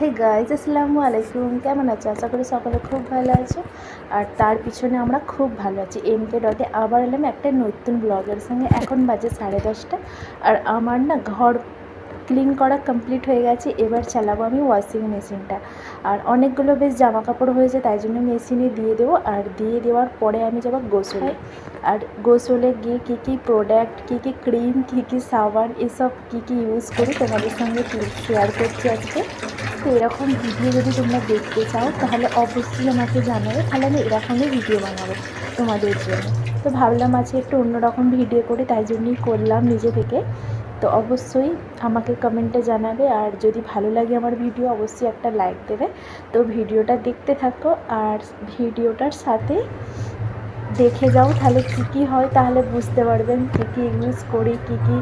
Hey guys, আসসালামু আলাইকুম। কেমন আছো? আশা করি সকলে খুব ভালো আছো। আর তার পিছনে আমরা খুব ভালো আছি। এমকে ডটে আবার এলাম একটা নতুন ব্লগের সঙ্গে। এখন বাজে 10:30 আর আমার না ঘর ক্লিন করা কমপ্লিট হয়ে গেছে। এবার চালাবো আমি ওয়াশিং মেশিনটা। আর অনেকগুলো বেশ জামা কাপড় হয়েছে, তাই জন্য মেশিনে দিয়ে দেবো। আর দিয়ে দেওয়ার পরে আমি যাবো গোসলে। আর গোসলে গিয়ে কী কী প্রোডাক্ট, কী কী ক্রিম, কী কী সাবান, এসব কী কী ইউজ করি তোমাদের সঙ্গে শেয়ার করছি আজকে। তো এরকম ভিডিও যদি তোমরা দেখতে চাও তাহলে অবশ্যই আমাকে জানাবে, তাহলে আমি এরকমই ভিডিও বানাবো তোমাদের জন্য। তো ভাবলাম আজকে একটু অন্যরকম ভিডিও করি, তাই জন্যই করলাম নিজে থেকে। তো অবশ্যই আমাকে কমেন্টে জানাবে, আর যদি ভালো লাগে আমার ভিডিও অবশ্যই একটা লাইক দেবে। তো ভিডিওটা দেখতে থাকো, আর ভিডিওটার সাথে দেখে যাও, তাহলে কী কী হয় তাহলে বুঝতে পারবেন কী কী ইউজ করি, কী কী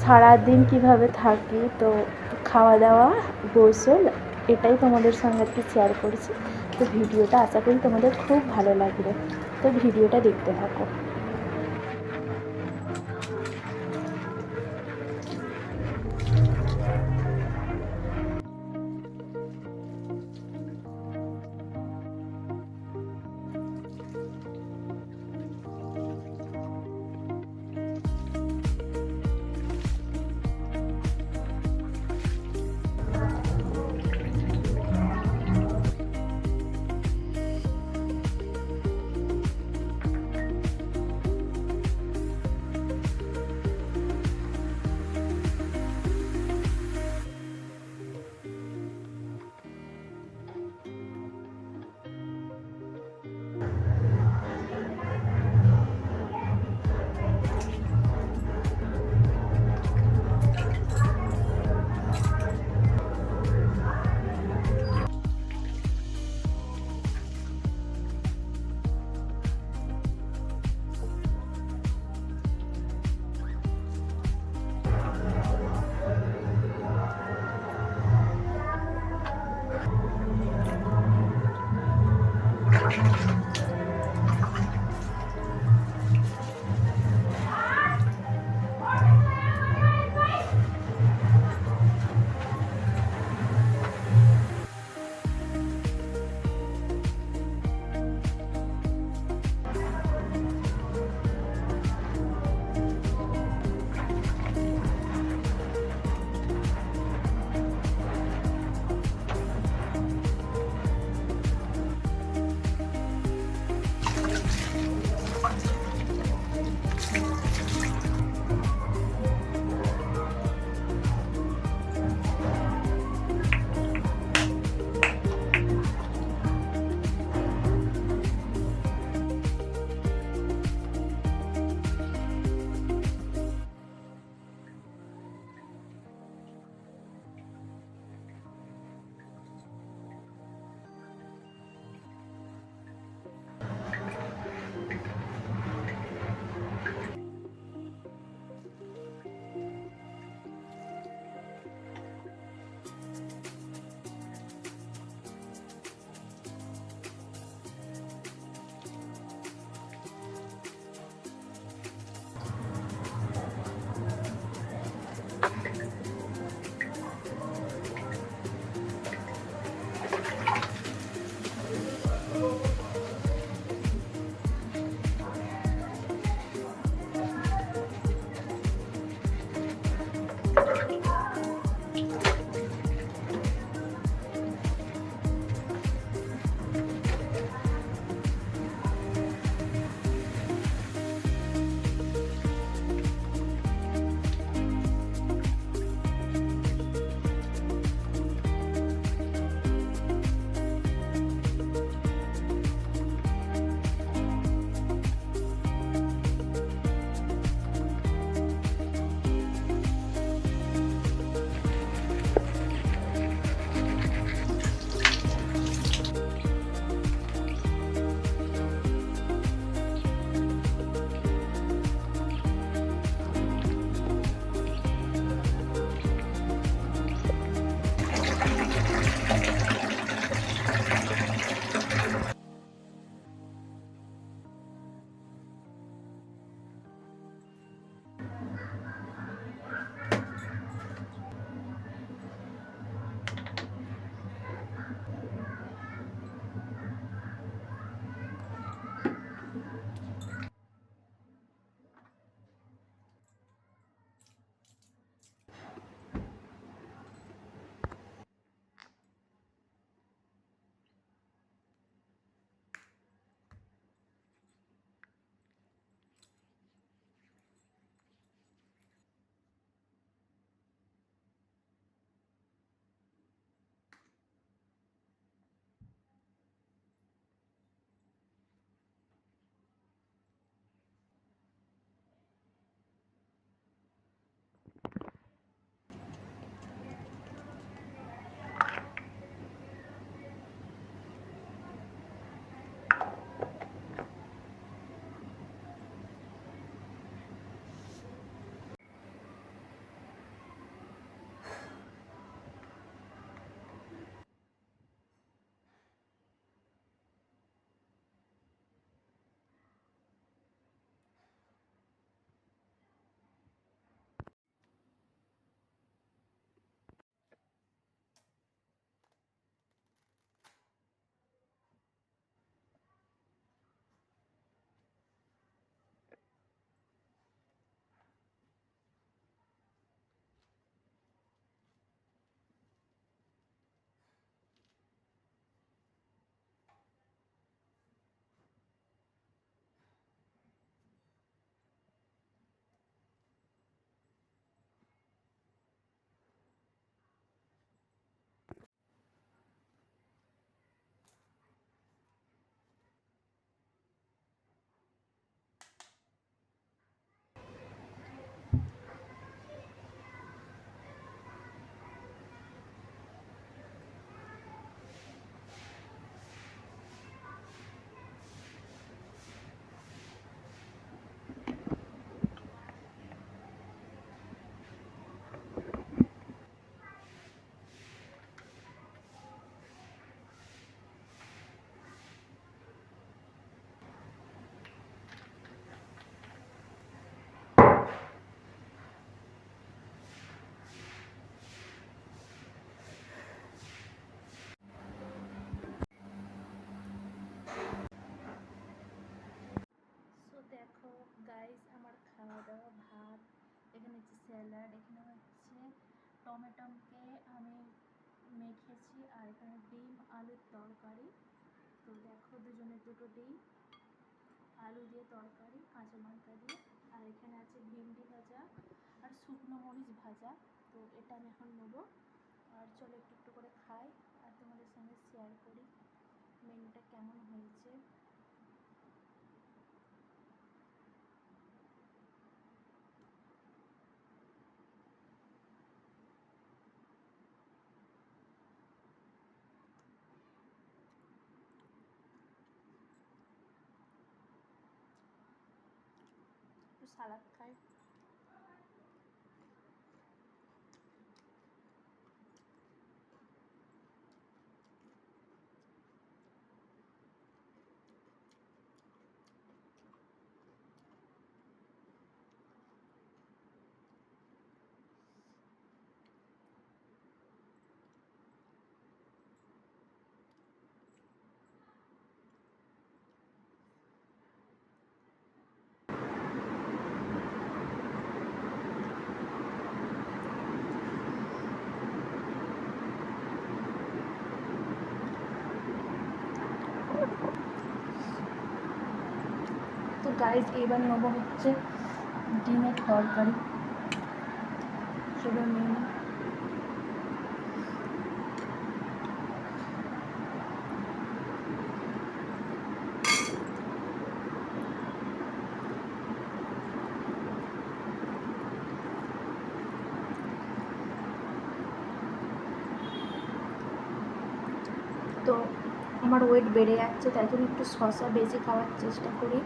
সারাদিন কীভাবে থাকি। তো খাওয়া দাওয়া, গোসল, এটাই তোমাদের সঙ্গে একটু শেয়ার করছি। তো ভিডিওটা আশা করি তোমাদের খুব ভালো লাগবে। তো ভিডিওটা দেখতে থাকো। এখানে ডিম আলুর তরকারি। তো দেখো দুজনের দুটো ডিম, আলু দিয়ে তরকারি, কাঁচা লঙ্কা দিয়ে। আর এখানে আছে ভিন্ডি ভাজা আর শুকনো মরিচ ভাজা। তো এটা আমি এখন নেবো। আর চলো একটু একটু করে খাই আর তোমাদের সঙ্গে শেয়ার করি মেনুটা কেমন হয়েছে। একটু সালাদ খাই। তো গাইজ এবার নেবো হচ্ছে ডিমের তরকারি। চলো নিয়ে নিই। তো আমার ওয়েট বেড়ে যাচ্ছে, তাই জন্য একটু শসা বেশি খাওয়ার চেষ্টা করি।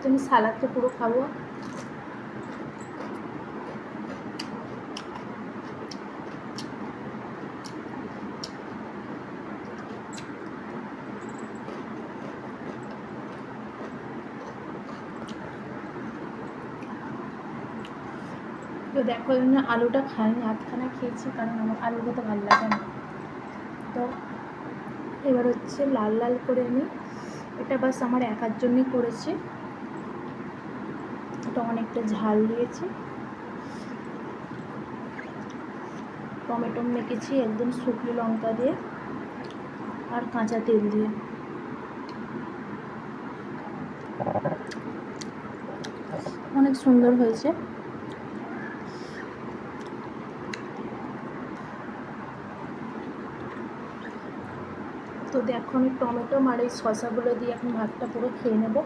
তো আমি সালাদটা পুরো খাবো। তো দেখো আলুটা খাইনি, আধখানা খেয়েছি, কারণ আমার আলু খেতে ভালো লাগে না। তো এবার হচ্ছে লাল লাল করে আমি, এটা বাস আমার একার জন্যই করেছি। এটা অনেকটা ঝাল দিয়েছি, টমেটো মেখেছি একদম শুকনো লঙ্কা দিয়ে আর কাঁচা তেল দিয়ে। অনেক সুন্দর হয়েছে। তো দেখো আমি টমেটো আর এই শসাগুলো দিয়ে এখন ভাতটা পুরো খেয়ে নেবো।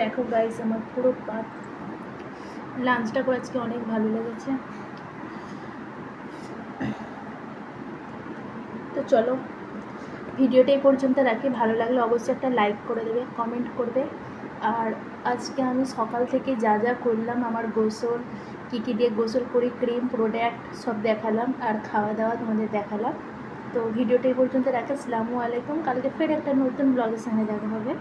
দেখো গাইস আমার পুরো লাঞ্চটা করে আজকে অনেক ভালো লেগেছে। তো চলো ভিডিওটা এই পর্যন্ত রাখি। ভালো লাগলে অবশ্যই একটা লাইক করে দেবে, কমেন্ট করবে। আর আজকে আমি সকাল থেকে যা যা করলাম, আমার গোসল, কী কী দিয়ে গোসল করি, ক্রিম প্রোডাক্ট সব দেখালাম, আর খাওয়া দাওয়া তোমাদের দেখালাম। তো ভিডিওটা এই পর্যন্ত রাখি। আসসালামু আলাইকুম। কালকে ফের একটা নতুন ব্লগের সঙ্গে দেখা হবে।